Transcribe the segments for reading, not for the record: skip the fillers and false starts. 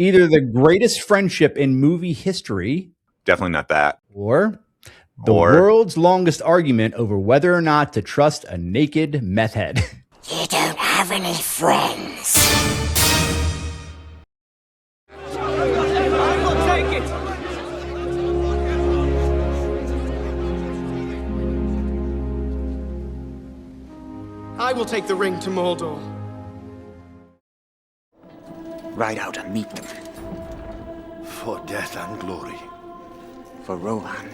Either the greatest friendship in movie history, Definitely not that. or the world's longest argument over whether or not to trust a naked meth head. You don't have any friends. I will take it! I will take the ring to Mordor. Ride out and meet them. For death and glory. For Rohan.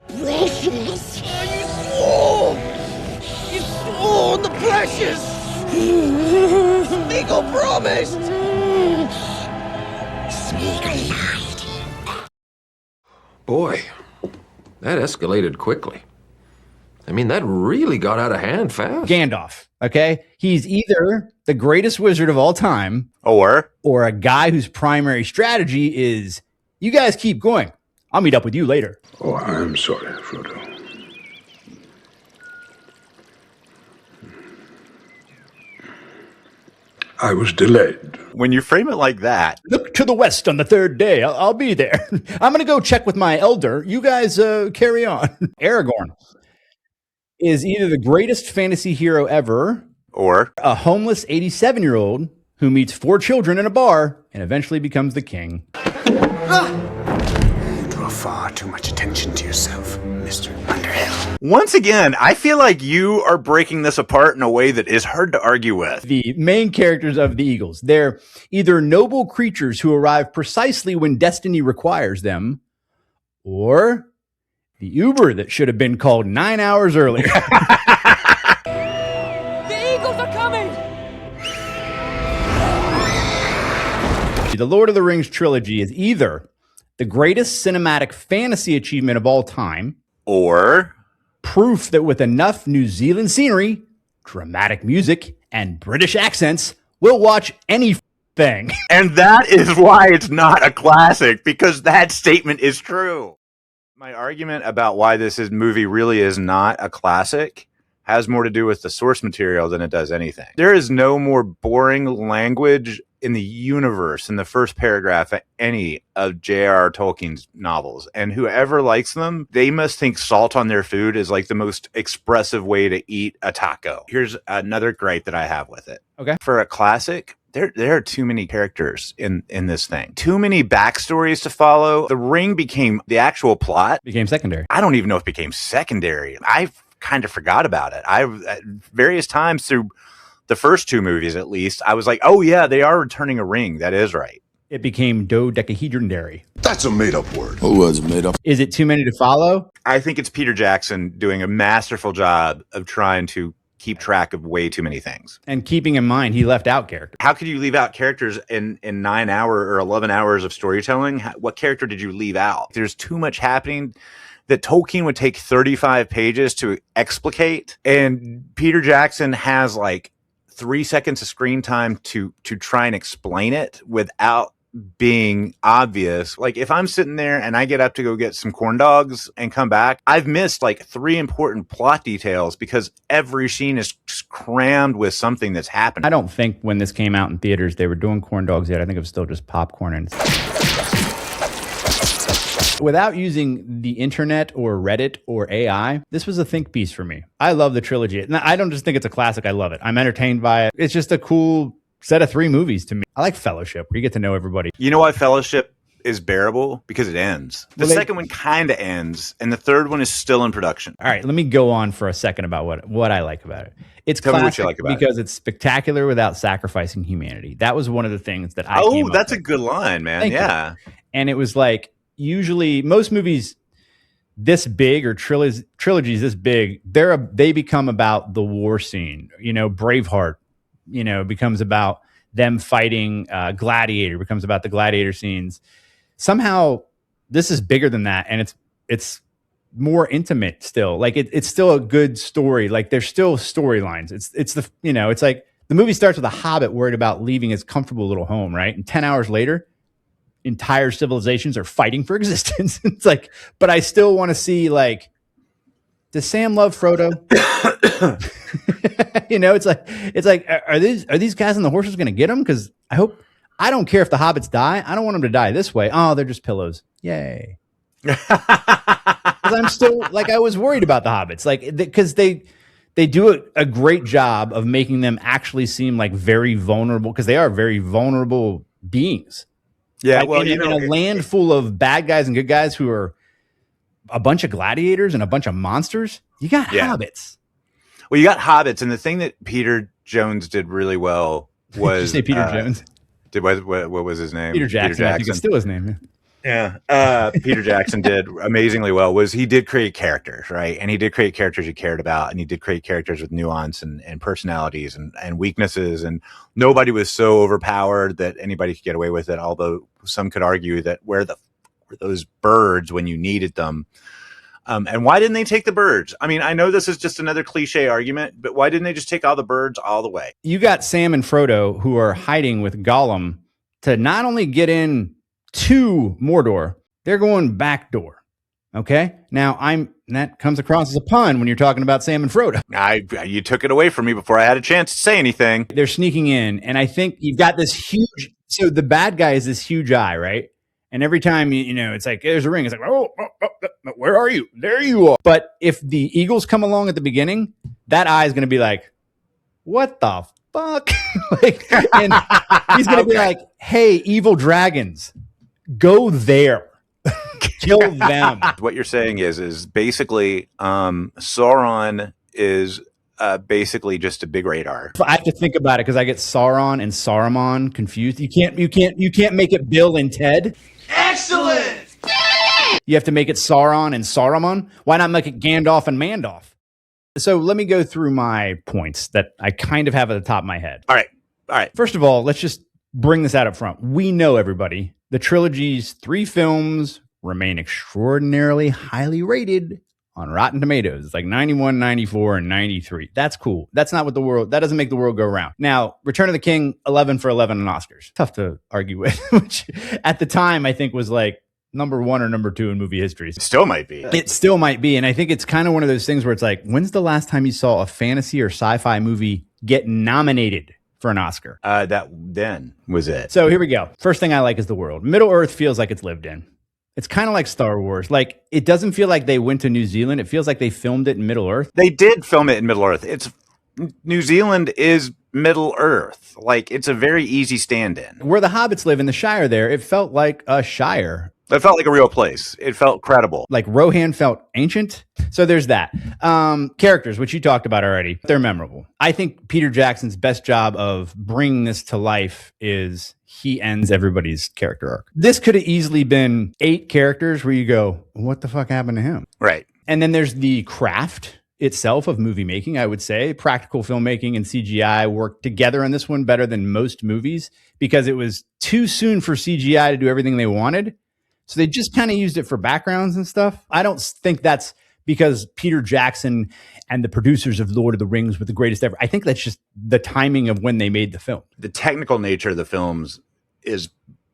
Precious. You swore! You swore on the precious! Smeagol promised! Smeagol lied. Boy, that escalated quickly. I mean, that really got out of hand fast. Gandalf, okay? He's either the greatest wizard of all time Or a guy whose primary strategy is, you guys keep going. I'll meet up with you later. Oh, I'm sorry, Frodo. I was delayed. when you frame it like that, Look to the west on the third day. I'll be there. I'm going to go check with my elder. You guys carry on. Aragorn is either the greatest fantasy hero ever, or a homeless 87-year-old who meets 4 children in a bar and eventually becomes the king. You draw far too much attention to yourself, Mr. Underhill. once again, I feel like you are breaking this apart in a way that is hard to argue with. The main characters of the Eagles, they're either noble creatures who arrive precisely when destiny requires them, or the Uber that should have been called 9 hours earlier. The Eagles are coming! The Lord of the Rings trilogy is either the greatest cinematic fantasy achievement of all time, Or proof that with enough New Zealand scenery, dramatic music, and British accents, we'll watch anything. and that is why it's not a classic, because that statement is true. My argument about why this movie really is not a classic has more to do with the source material than it does anything. There is no more boring language in the universe in the first paragraph of any of J.R.R. Tolkien's novels. And whoever likes them, they must think salt on their food is like the most expressive way to eat a taco. Here's another gripe that I have with it. Okay. For a classic, there are too many characters in this thing. Too many backstories to follow. The ring became the actual plot. Became secondary. I don't even know if it became secondary. I kind of forgot about it. At various times through the first 2 movies, at least, I was like, oh yeah, they are returning a ring. That is right. It became dodecahedrondary. That's a made-up word. Who was made up? Is it too many to follow? I think it's Peter Jackson doing a masterful job of trying to keep track of way too many things. And keeping in mind, he left out characters. How could you leave out characters in 9 hours or 11 hours of storytelling? What character did you leave out? There's too much happening that Tolkien would take 35 pages to explicate, and Peter Jackson has like 3 seconds of screen time to try and explain it without being obvious. Like if I'm sitting there and I get up to go get some corn dogs and come back, I've missed like 3 important plot details because every scene is crammed with something that's happening. I don't think when this came out in theaters, they were doing corn dogs yet. I think it was still just popcorn. And without using the internet or Reddit or AI, this was a think piece for me. I love the trilogy. And I don't just think it's a classic. I love it. I'm entertained by it. It's just a cool set of 3 movies to me. I like Fellowship, where you get to know everybody. You know why Fellowship is bearable? Because it ends. The Well, second one kind of ends, and the third one is still in production. All right, let me go on for a second about what I like about it. It's Tell me what classic you like about it. because it's spectacular without sacrificing humanity. That was one of the things that I came Oh, up that's a with. good line, man. Thank you. Yeah. And it was like, usually most movies this big or trilogies this big, they become about the war scene. You know, Braveheart, becomes about them fighting. Gladiator becomes about the gladiator scenes. Somehow this is bigger than that, and it's more intimate still. Like it's still a good story. Like there's still storylines. It's like the movie starts with a hobbit worried about leaving his comfortable little home, right? And 10 hours later, entire civilizations are fighting for existence. It's like, but I still want to see, like, does Sam love Frodo? It's like, are these guys on the horses going to get him? Because I I don't care if the hobbits die. I don't want them to die this way. Oh, they're just pillows. Yay. Because I'm still like, I was worried about the hobbits, like, because they do a great job of making them actually seem like very vulnerable, because they are very vulnerable beings. Yeah, like, well, in a land full of bad guys and good guys who are a bunch of gladiators and a bunch of monsters, you got hobbits. Well, you got hobbits, and the thing that Peter Jones did really well was... Did you say Peter Jones? What was his name? Peter Jackson. I think it's still his name. Yeah. Peter Jackson did amazingly well. He did create characters, right? And he did create characters you cared about, and he did create characters with nuance and personalities and weaknesses. And nobody was so overpowered that anybody could get away with it. Although some could argue that where were those birds when you needed them? And why didn't they take the birds? I mean, I know this is just another cliche argument, but why didn't they just take all the birds all the way? You got Sam and Frodo who are hiding with Gollum to not only get in to Mordor, they're going back door. Okay. Now that comes across as a pun when you're talking about Sam and Frodo. You took it away from me before I had a chance to say anything. They're sneaking in, and I think you've got this huge. So the bad guy is this huge eye, right? And every time it's like there's a ring. It's like, oh, where are you? There you are. But if the eagles come along at the beginning, that eye is going to be like, what the fuck? And he's going to be like, hey, evil dragons, go there. Kill them. What you're saying is basically Sauron is basically just a big radar. I have to think about it because I get Sauron and Saruman confused. You can't make it Bill and Ted. Excellent! You have to make it Sauron and Saruman. Why not make it Gandalf and Mandalf? So let me go through my points that I kind of have at the top of my head. All right. First of all, let's just bring this out up front. We know, everybody, the trilogy's 3 films remain extraordinarily highly rated on Rotten Tomatoes. It's like 91, 94, and 93. That's cool. That doesn't make the world go round. Now, Return of the King, 11 for 11 on Oscars. Tough to argue with, which at the time I think was like number 1 or number 2 in movie history. It still might be. It still might be. And I think it's kind of one of those things where it's like, when's the last time you saw a fantasy or sci-fi movie get nominated for an Oscar? That then was it. So here we go. First thing I like is the world. Middle Earth feels like it's lived in. It's kind of like Star Wars. Like, it doesn't feel like they went to New Zealand. It feels like they filmed it in Middle Earth. They did film it in Middle Earth. New Zealand is Middle Earth. Like, it's a very easy stand-in. Where the hobbits live in the Shire there, it felt like a Shire. It felt like a real place. It felt credible. Like Rohan felt ancient. So there's that. Characters, which you talked about already, they're memorable. I think Peter Jackson's best job of bringing this to life is he ends everybody's character arc. This could have easily been 8 characters where you go, what the fuck happened to him? Right. And then there's the craft itself of movie making, I would say. Practical filmmaking and CGI worked together on this one better than most movies because it was too soon for CGI to do everything they wanted. So they just kind of used it for backgrounds and stuff. I don't think that's because Peter Jackson and the producers of Lord of the Rings were the greatest ever. I think that's just the timing of when they made the film. The technical nature of the films is,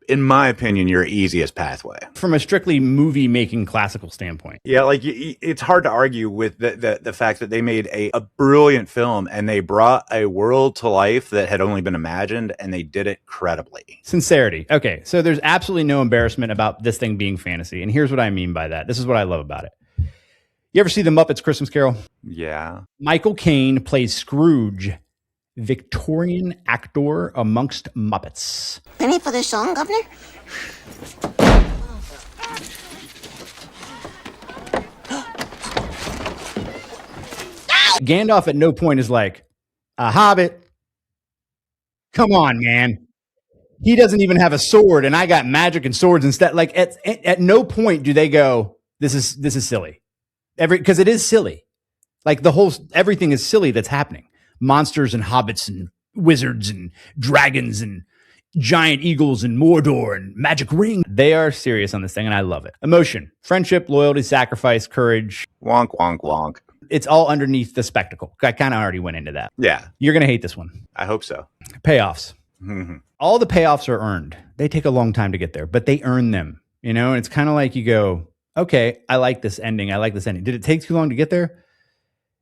in my opinion, your easiest pathway. From a strictly movie-making classical standpoint. Yeah, like it's hard to argue with the fact that they made a brilliant film and they brought a world to life that had only been imagined, and they did it credibly. Sincerity. Okay, so there's absolutely no embarrassment about this thing being fantasy, and here's what I mean by that. This is what I love about it. You ever see The Muppets Christmas Carol? Yeah. Michael Caine plays Scrooge, Victorian actor amongst Muppets. Penny for this song, Governor? Gandalf at no point is like, a hobbit. Come on, man. He doesn't even have a sword, and I got magic and swords instead. Like at no point do they go, this is silly. Because it is silly. Like everything is silly that's happening. Monsters and hobbits and wizards and dragons and giant eagles and Mordor and magic ring. They are serious on this thing, and I love it. Emotion, friendship, loyalty, sacrifice, courage. Wonk, wonk, wonk. It's all underneath the spectacle. I kind of already went into that. Yeah. You're going to hate this one. I hope so. Payoffs. Mm-hmm. All the payoffs are earned. They take a long time to get there, but they earn them, and it's kind of like you go, okay, I like this ending. Did it take too long to get there?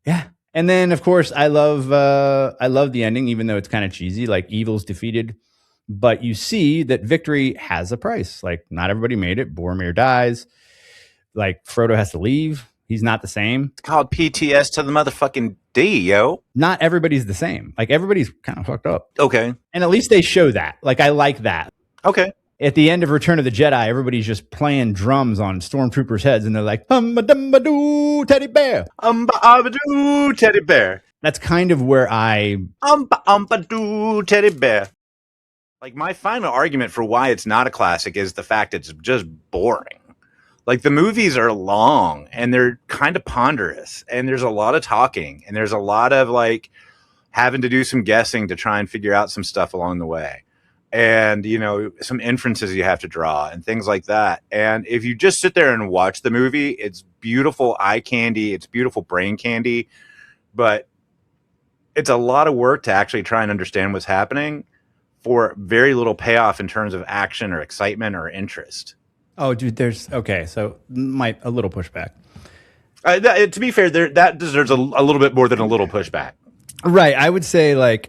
Yeah. And then, of course, I love the ending, even though it's kind of cheesy. Like, evil's defeated, but you see that victory has a price. Like, not everybody made it. Boromir dies. Like, Frodo has to leave. He's not the same. It's called PTS to the motherfucking D, yo. Not everybody's the same. Like, everybody's kind of fucked up. Okay. And at least they show that. Like, I like that. Okay. At the end of Return of the Jedi, everybody's just playing drums on stormtroopers' heads, and they're like, "Doo, teddy bear." Doo, teddy bear. That's kind of where I Doo, teddy bear. Like, my final argument for why it's not a classic is the fact it's just boring. Like, the movies are long and they're kind of ponderous, and there's a lot of talking, and there's a lot of like having to do some guessing to try and figure out some stuff along the way. And, you know, some inferences you have to draw and things like that. And if you just sit there and watch the movie, it's beautiful eye candy. It's beautiful brain candy, but it's a lot of work to actually try and understand what's happening for very little payoff in terms of action or excitement or interest. Oh, dude, so a little pushback. To be fair, that deserves a little bit more than a little pushback. Right. I would say like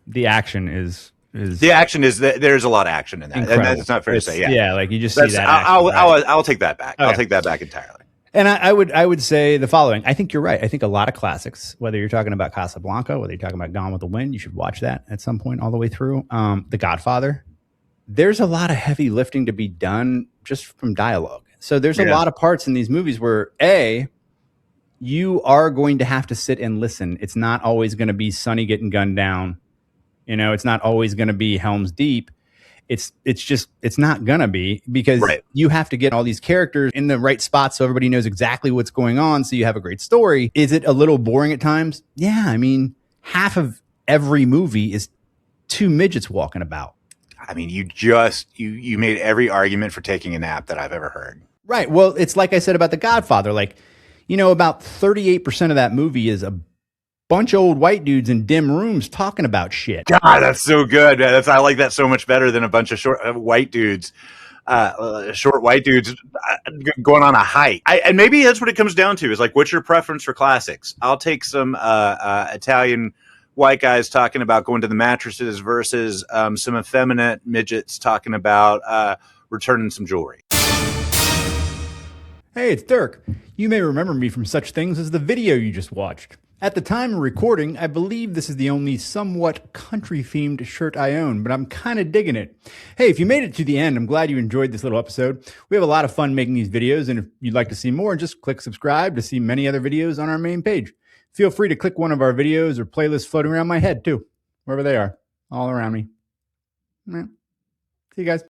the action is that there's a lot of action in that. Incredible. And that's not fair to say. Yeah. Yeah. Like, you just see that. I'll take that back. Okay. I'll take that back entirely. And I would say the following. I think you're right. I think a lot of classics, whether you're talking about Casablanca, whether you're talking about Gone with the Wind, you should watch that at some point all the way through. The Godfather. There's a lot of heavy lifting to be done just from dialogue. So there's a lot of parts in these movies where you are going to have to sit and listen. It's not always going to be Sonny getting gunned down. You know, it's not always going to be Helm's Deep. It's not going to be, because you have to get all these characters in the right spots so everybody knows exactly what's going on, so you have a great story. Is it a little boring at times? Yeah, I mean, half of every movie is two midgets walking about. I mean, you made every argument for taking a nap that I've ever heard. Right. Well, it's like I said about The Godfather. Like, you know, about 38% of that movie is a bunch of old white dudes in dim rooms talking about shit. God, that's so good. I like that so much better than a bunch of short white dudes going on a hike. And maybe that's what it comes down to, is like, what's your preference for classics? I'll take some Italian white guys talking about going to the mattresses versus some effeminate midgets talking about returning some jewelry. Hey, it's Dirk. You may remember me from such things as the video you just watched. At the time of recording, I believe this is the only somewhat country-themed shirt I own, but I'm kind of digging it. Hey, if you made it to the end, I'm glad you enjoyed this little episode. We have a lot of fun making these videos, and if you'd like to see more, just click subscribe to see many other videos on our main page. Feel free to click one of our videos or playlists floating around my head, too, wherever they are, all around me. See you guys.